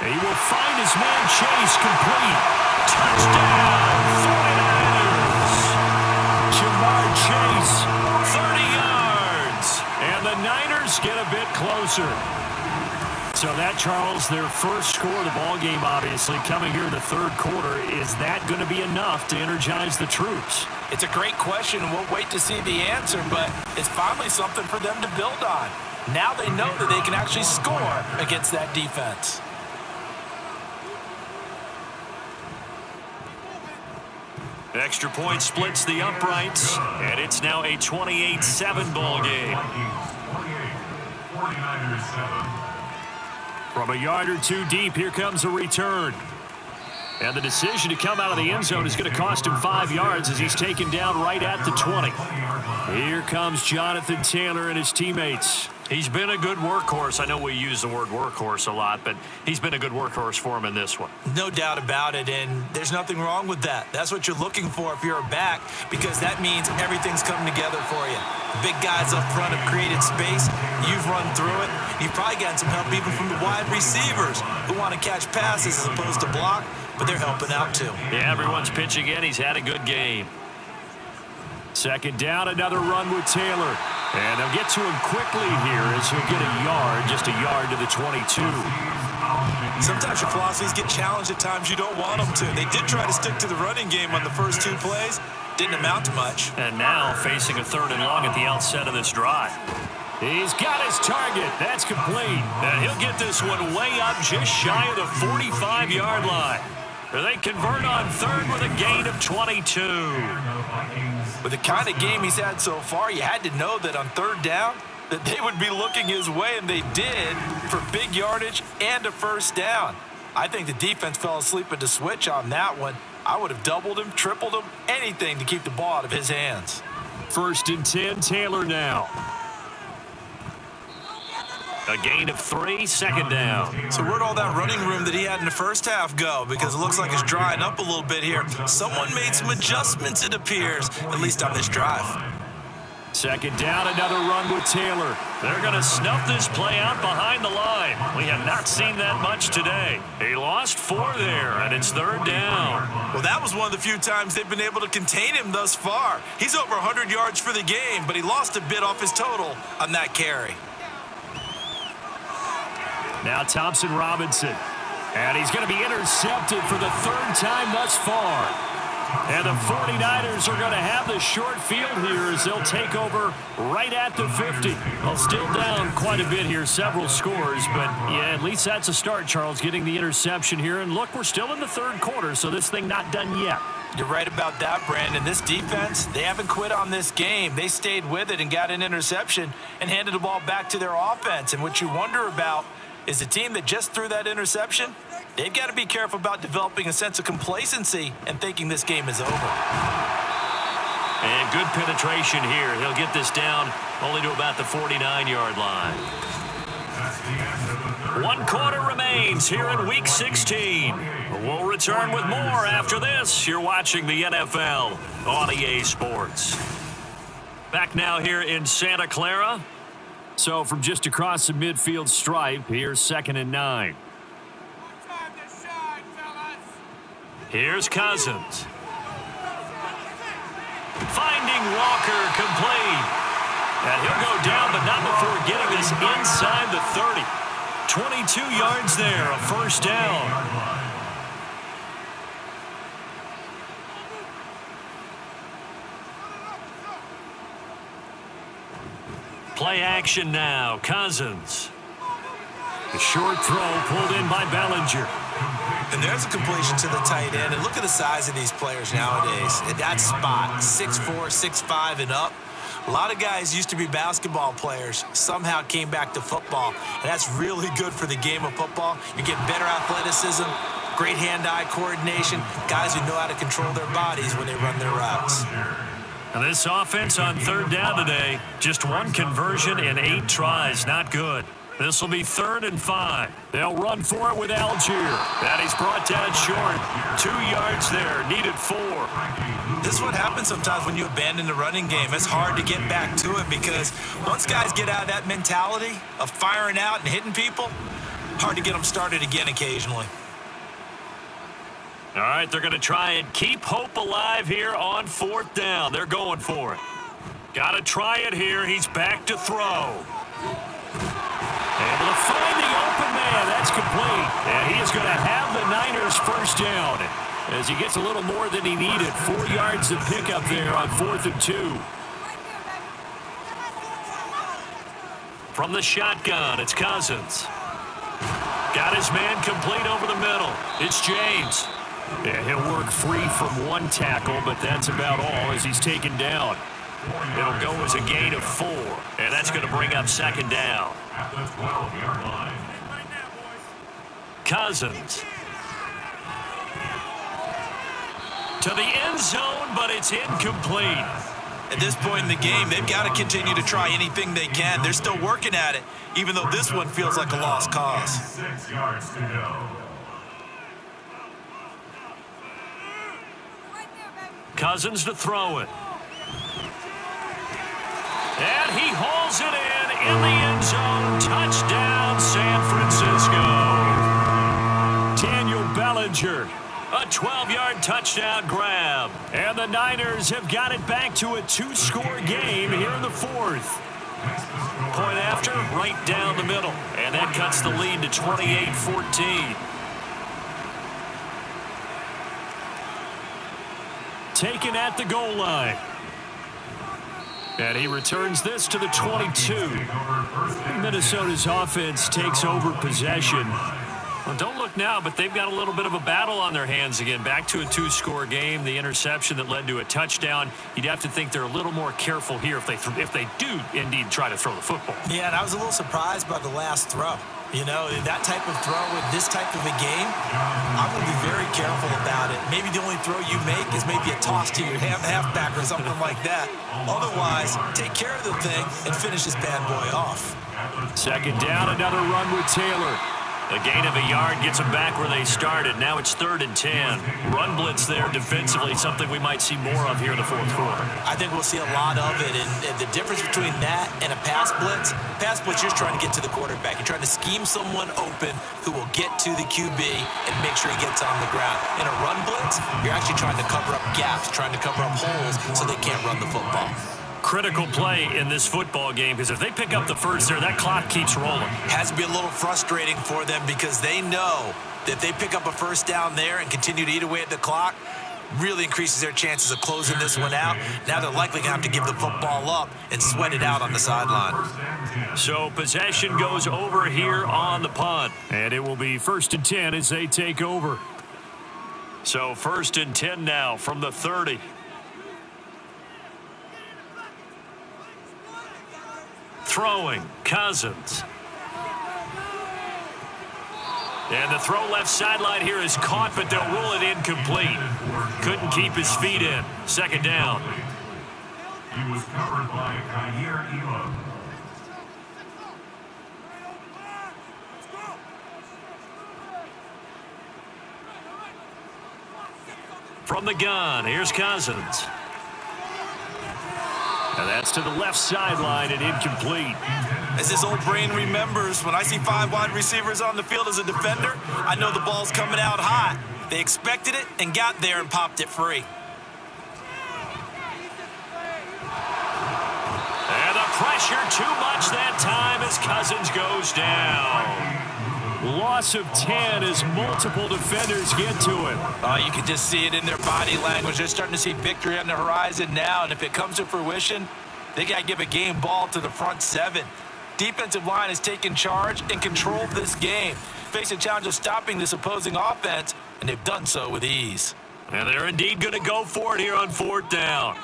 He will find his man Chase complete. Touchdown, 49ers. Jamar Chase, 30 yards. And the Niners get a bit closer. So that, Charles, their first score of the ballgame, obviously, coming here in the third quarter. Is that going to be enough to energize the troops? It's a great question, and we'll wait to see the answer, but it's finally something for them to build on. Now they know that they can actually score against that defense. Extra point splits the uprights, and it's now a 28-7 ball game. 49ers 7. From a yard or two deep, here comes a return. And the decision to come out of the end zone is going to cost him 5 yards as he's taken down right at the 20. Here comes Jonathan Taylor and his teammates. He's been a good workhorse. I know we use the word workhorse a lot, but he's been a good workhorse for him in this one. No doubt about it, and there's nothing wrong with that. That's what you're looking for if you're a back, because that means everything's coming together for you. The big guys up front have created space. You've run through it. You've probably gotten some help even from the wide receivers who want to catch passes as opposed to block, but they're helping out too. Yeah, everyone's pitching in. He's had a good game. Second down, another run with Taylor. And they'll get to him quickly here as he'll get a yard, just a yard to the 22. Sometimes your philosophies get challenged at times you don't want them to. They did try to stick to the running game on the first 2 plays. Didn't amount to much. And now facing a 3rd and long at the outset of this drive. He's got his target. That's complete. And he'll get this one way up just shy of the 45-yard line. They convert on 3rd with a gain of 22. With the kind of game he's had so far, you had to know that on 3rd down that they would be looking his way, and they did, for big yardage and a first down. I think the defense fell asleep at the switch on that one. I would have doubled him, tripled him, anything to keep the ball out of his hands. 1st and 10, Taylor now. A gain of 3, 2nd down. So where'd all that running room that he had in the first half go? Because it looks like it's drying up a little bit here. Someone made some adjustments, it appears, at least on this drive. 2nd down, another run with Taylor. They're going to snuff this play out behind the line. We have not seen that much today. He lost 4 there, and it's 3rd down. Well, that was one of the few times they've been able to contain him thus far. He's over 100 yards for the game, but he lost a bit off his total on that carry. Now Thompson Robinson. And he's going to be intercepted for the 3rd time thus far. And the 49ers are going to have the short field here as they'll take over right at the 50. Well, still down quite a bit here, several scores. But, yeah, at least that's a start, Charles, getting the interception here. And, look, we're still in the 3rd quarter, so this thing not done yet. You're right about that, Brandon. This defense, they haven't quit on this game. They stayed with it and got an interception and handed the ball back to their offense. And what you wonder about is the team that just threw that interception, they've got to be careful about developing a sense of complacency and thinking this game is over. And good penetration here. He'll get this down only to about the 49-yard line. 1 quarter remains here in Week 16. We'll return with more after this. You're watching the NFL on EA Sports. Back now here in Santa Clara. So from just across the midfield stripe, here's 2nd and 9. Here's Cousins. Finding Walker complete. And he'll go down, but not before getting this inside the 30. 22 yards there, a first down. Play action now. Cousins. The short throw pulled in by Bellinger. And there's a completion to the tight end. And look at the size of these players nowadays. At that spot, 6'4", 6'5", and up. A lot of guys used to be basketball players, somehow came back to football. And that's really good for the game of football. You get better athleticism, great hand-eye coordination, guys who know how to control their bodies when they run their routes. And this offense on third down today, just one conversion in 8 tries. Not good. This will be 3rd and 5. They'll run for it with Algier. That he's brought down short. 2 yards there. Needed 4. This is what happens sometimes when you abandon the running game. It's hard to get back to it because once guys get out of that mentality of firing out and hitting people, hard to get them started again occasionally. All right, they're going to try and keep hope alive here on 4th down. They're going for it. Got to try it here. He's back to throw. Able to find the open man. That's complete. And he is going to have the Niners first down as he gets a little more than he needed. 4 yards to pick up there on 4th and 2. From the shotgun, it's Cousins. Got his man complete over the middle. It's James. Yeah, he'll work free from one tackle, but that's about all as he's taken down. It'll go as a gain of 4, and that's going to bring up 2nd down. At the 12-yard line. Cousins. To the end zone, but it's incomplete. At this point in the game, they've got to continue to try anything they can. They're still working at it, even though this one feels like a lost cause. 6 yards to go. Cousins to throw it. And he hauls it in the end zone. Touchdown, San Francisco. Daniel Bellinger, a 12-yard touchdown grab. And the Niners have got it back to a 2-score game here in the 4th. Point after, right down the middle. And that cuts the lead to 28-14. Taken at the goal line. And he returns this to the 22. Minnesota's offense takes over possession. Well, don't look now, but they've got a little bit of a battle on their hands again. Back to a 2-score game. The interception that led to a touchdown. You'd have to think they're a little more careful here if they do indeed try to throw the football. Yeah, and I was a little surprised by the last throw. You know, that type of throw with this type of a game, I'm going to be very careful about it. Maybe the only throw you make is maybe a toss to your halfback or something like that. Otherwise, take care of the thing and finish this bad boy off. 2nd down, another run with Taylor. A gain of a yard gets them back where they started. Now it's 3rd and 10. Run blitz there defensively, something we might see more of here in the 4th quarter. I think we'll see a lot of it. And the difference between that and a pass blitz, you're just trying to get to the quarterback. You're trying to scheme someone open who will get to the QB and make sure he gets on the ground. In a run blitz, you're actually trying to cover up gaps, trying to cover up holes so they can't run the football. Critical play in this football game because if they pick up the first there, that clock keeps rolling. Has to be a little frustrating for them because they know that if they pick up a first down there and continue to eat away at the clock, really increases their chances of closing this one out. Now they're likely going to have to give the football up and sweat it out on the sideline. So possession goes over here on the punt. And it will be 1st and 10 as they take over. So 1st and 10 now from the 30. Throwing, Cousins. And the throw left sideline here is caught, but they'll rule it incomplete. Couldn't keep his feet in. 2nd down. He was covered by Kyer Elo. From the gun, here's Cousins. And that's to the left sideline and incomplete. As his old brain remembers, when I see 5 wide receivers on the field as a defender, I know the ball's coming out hot. They expected it and got there and popped it free. And the pressure too much that time as Cousins goes down. Loss of 10 as multiple defenders get to him. You can just see it in their body language. They're starting to see victory on the horizon now, and if it comes to fruition, they got to give a game ball to the front seven. Defensive line has taken charge and controlled this game. Face a challenge of stopping this opposing offense, and they've done so with ease. And they're indeed going to go for it here on 4th down.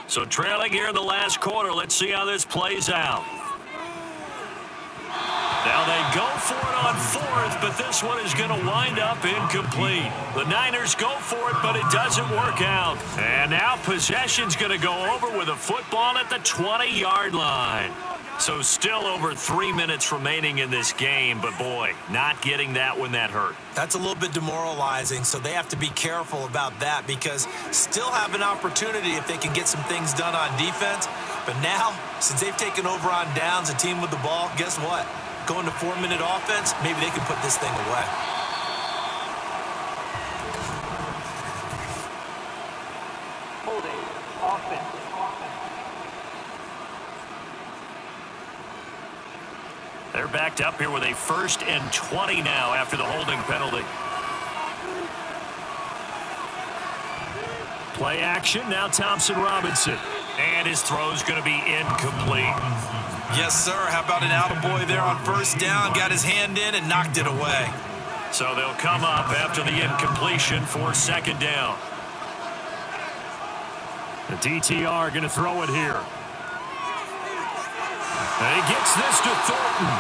So trailing here in the last quarter, let's see how this plays out. Now they go for it on 4th, but this one is going to wind up incomplete. The Niners go for it, but it doesn't work out. And now possession's going to go over with a football at the 20-yard line. So still over 3 minutes remaining in this game, but boy, not getting that when that hurt. That's a little bit demoralizing, so they have to be careful about that because still have an opportunity if they can get some things done on defense. But now, since they've taken over on downs, a team with the ball, guess what? Going to 4-minute offense, maybe they can put this thing away. Holding. Offense. They're backed up here with a 1st and 20 now after the holding penalty. Play action, now Thompson Robinson. And his throw's going to be incomplete. Yes, sir. How about an attaboy there on 1st down? Got his hand in and knocked it away. So they'll come up after the incompletion for 2nd down. The DTR going to throw it here. And he gets this to Thornton.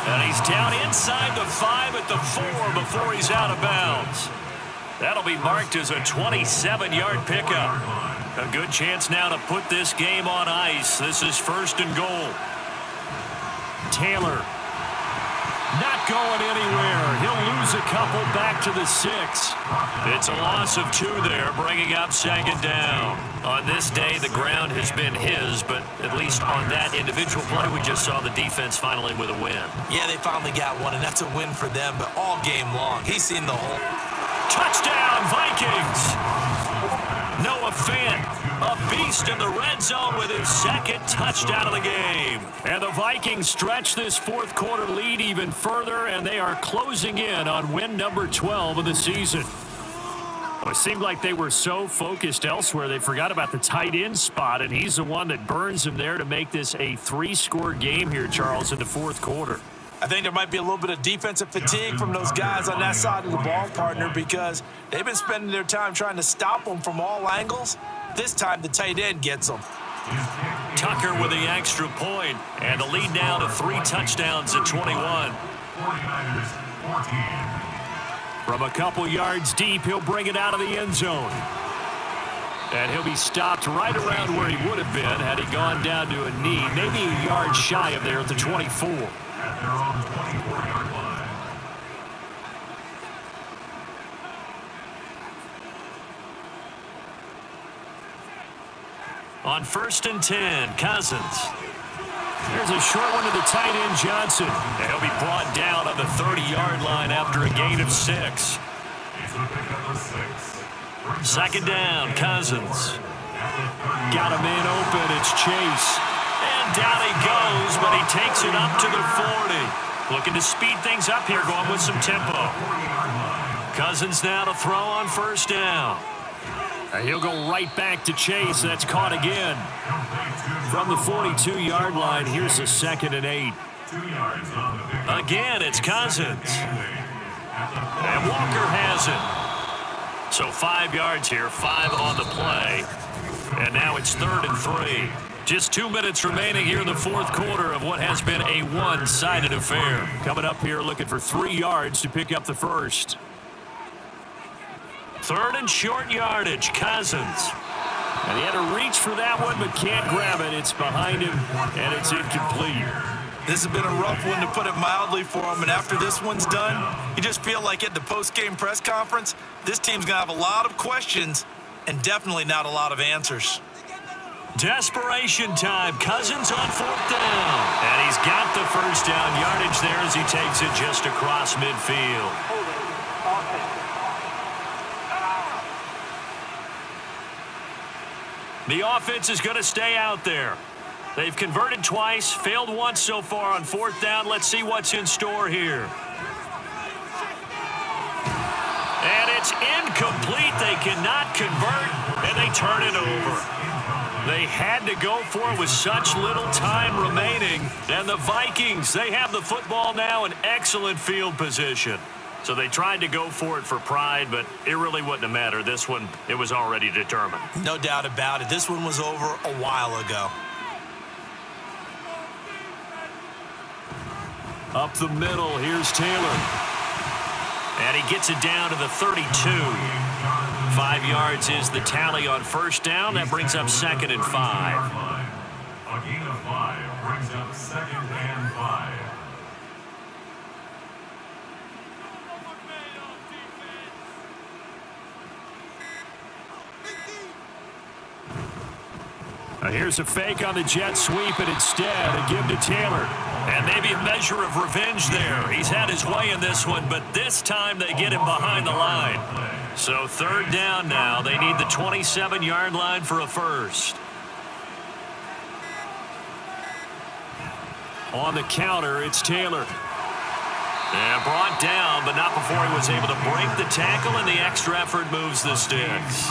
And he's down inside the 5 at the 4 before he's out of bounds. That'll be marked as a 27-yard pickup. A good chance now to put this game on ice. This is 1st and goal. Taylor not going anywhere. He'll lose a couple back to the 6. It's a loss of 2 there, bringing up 2nd down. On this day, the ground has been his, but at least on that individual play, we just saw the defense finally with a win. Yeah, they finally got one, and that's a win for them, but all game long, he's seen the whole. Touchdown, Vikings! Noah Fant, a beast in the red zone with his 2nd touchdown of the game. And the Vikings stretch this 4th quarter lead even further, and they are closing in on win number 12 of the season. Well, it seemed like they were so focused elsewhere, they forgot about the tight end spot, and he's the one that burns him there to make this a 3-score game here, Charles, in the 4th quarter. I think there might be a little bit of defensive fatigue from those guys on that side of the ball, partner, because they've been spending their time trying to stop them from all angles. This time, the tight end gets them. Tucker with the extra point, and the lead now to 3 touchdowns at 21. 49ers 14. From a couple yards deep, he'll bring it out of the end zone. And he'll be stopped right around where he would have been had he gone down to a knee, maybe a yard shy of there at the 24. At their own 24-yard line. On 1st and 10, Cousins. There's a short one to the tight end, Johnson. And he'll be brought down on the 30-yard line after a gain of 6. It's a pickup of 6. 2nd down, Cousins. Got a man open, it's Chase. And down he goes, but he takes it up to the 40. Looking to speed things up here, going with some tempo. Cousins now to throw on 1st down. He'll go right back to Chase. That's caught again. From the 42-yard line, here's a 2nd and 8. 2 yards on the pickup. Again, it's Cousins. And Walker has it. So 5 yards here, 5 on the play. And now it's 3rd and 3. Just 2 minutes remaining here in the 4th quarter of what has been a one-sided affair. Coming up here looking for 3 yards to pick up the 1st. 3rd and short yardage, Cousins. And he had to reach for that one, but can't grab it. It's behind him, and it's incomplete. This has been a rough one, to put it mildly, for him. And after this one's done, you just feel like at the post-game press conference, this team's going to have a lot of questions and definitely not a lot of answers. Desperation time. Cousins on 4th down. And he's got the 1st down yardage there as he takes it just across midfield. The offense is going to stay out there. They've converted twice, failed once so far on 4th down. Let's see what's in store here. It's incomplete. They cannot convert, and they turn it over. They had to go for it with such little time remaining. And the Vikings, they have the football now in excellent field position. So they tried to go for it for pride, but it really wouldn't have mattered. This one, it was already determined. No doubt about it. This one was over a while ago. Up the middle, here's Taylor. And he gets it down to the 32. 5 yards is the tally on first down. That brings up 2nd and 5. A gain of 5 brings up 2nd and 5. Here's a fake on the jet sweep, and instead a give to Taylor. And maybe a measure of revenge there. He's had his way in this one, but this time they get him behind the line. So 3rd down now. They need the 27-yard line for a first. On the counter, it's Taylor. And brought down, but not before he was able to break the tackle, and the extra effort moves the sticks.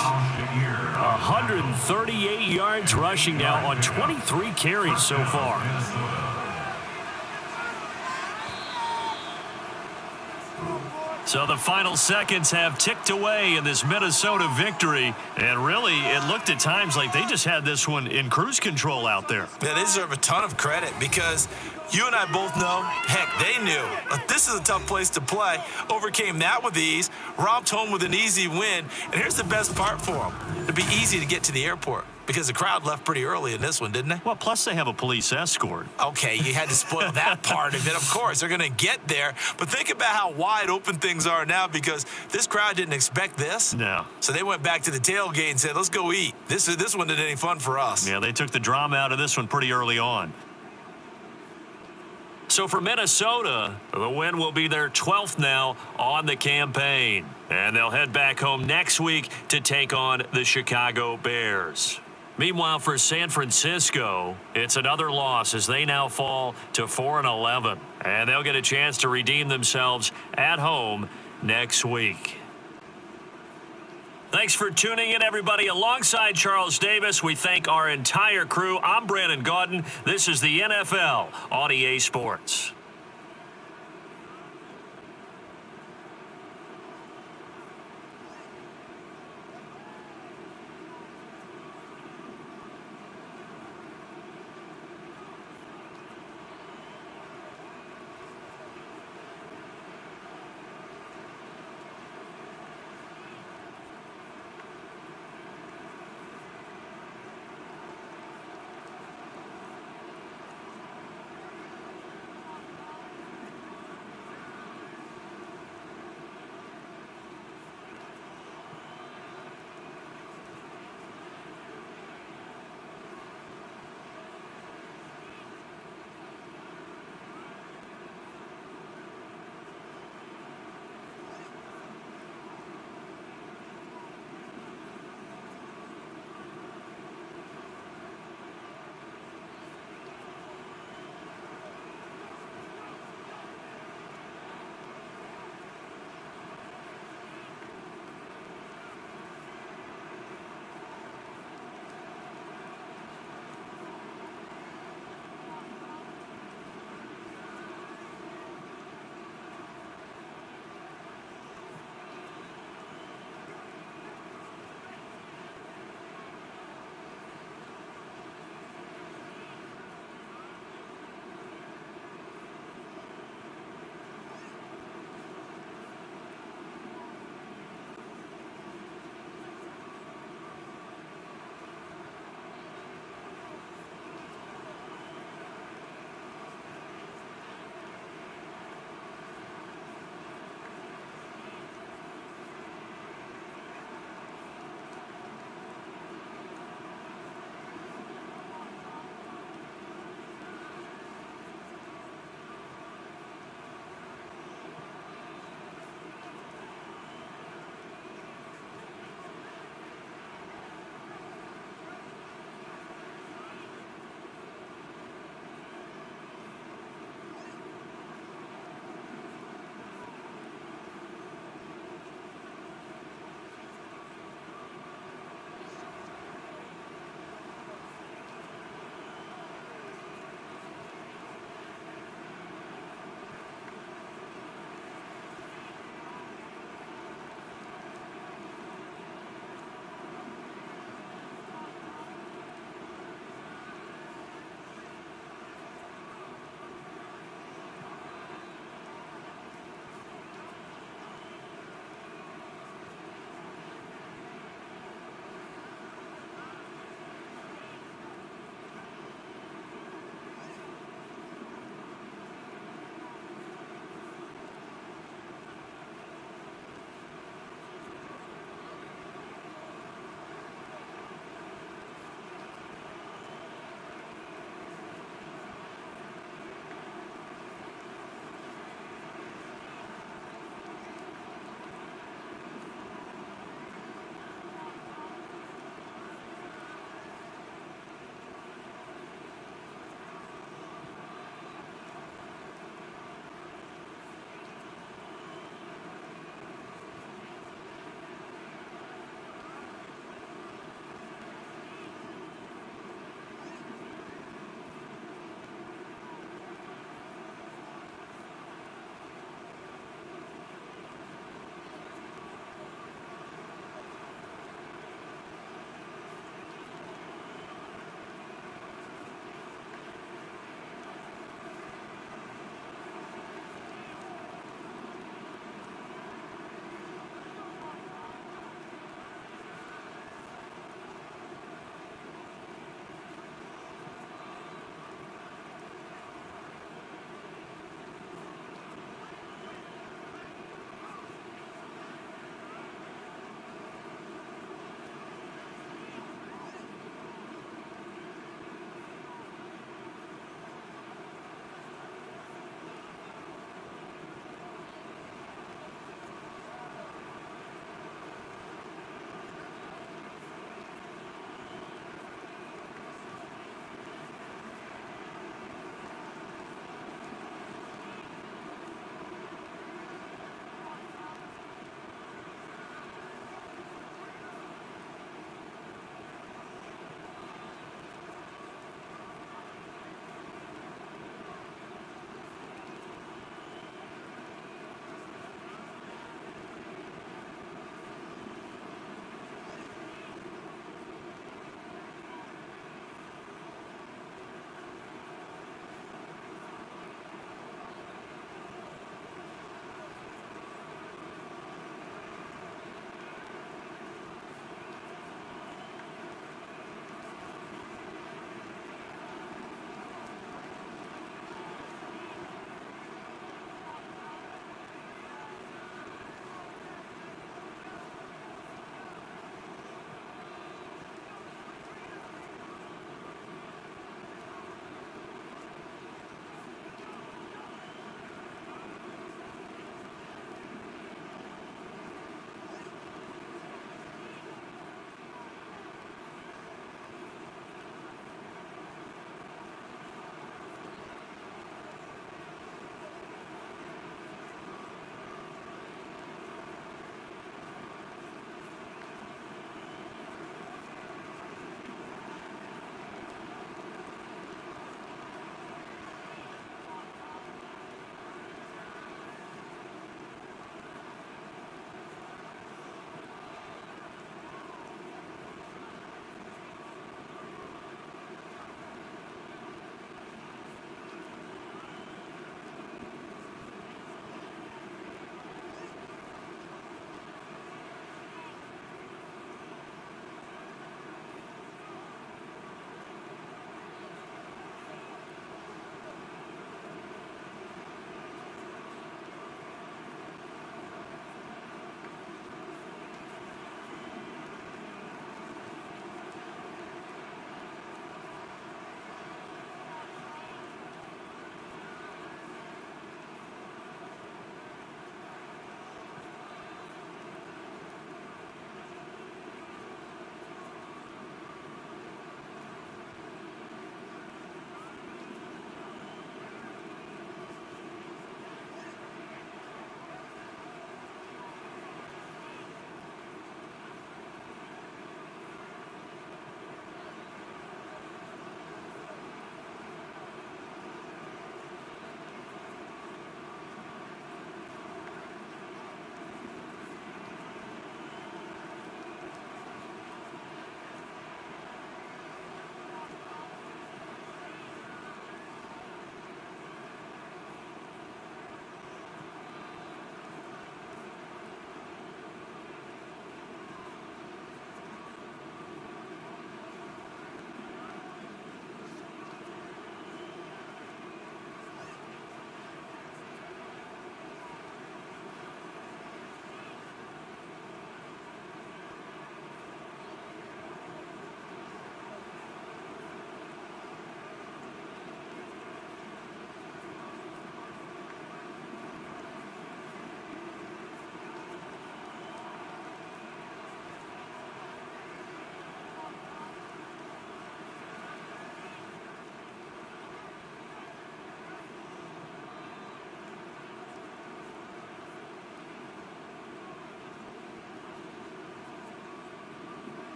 138 yards rushing now on 23 carries so far. So the final seconds have ticked away in this Minnesota victory. And really, it looked at times like they just had this one in cruise control out there. Yeah, they deserve a ton of credit because you and I both know, heck, they knew. This is a tough place to play. Overcame that with ease, romped home with an easy win. And here's the best part for them. It'd be easy to get to the airport because the crowd left pretty early in this one, didn't they? Well, plus they have a police escort. Okay, you had to spoil that part of it. Of course, they're going to get there. But think about how wide open things are now because this crowd didn't expect this. No. So they went back to the tailgate and said, let's go eat. This one isn't any fun for us. Yeah, they took the drama out of this one pretty early on. So for Minnesota, the win will be their 12th now on the campaign. And they'll head back home next week to take on the Chicago Bears. Meanwhile, for San Francisco, it's another loss as they now fall to 4-11. And they'll get a chance to redeem themselves at home next week. Thanks for tuning in, everybody. Alongside Charles Davis, we thank our entire crew. I'm Brandon Gaudin. This is the NFL on EA Sports.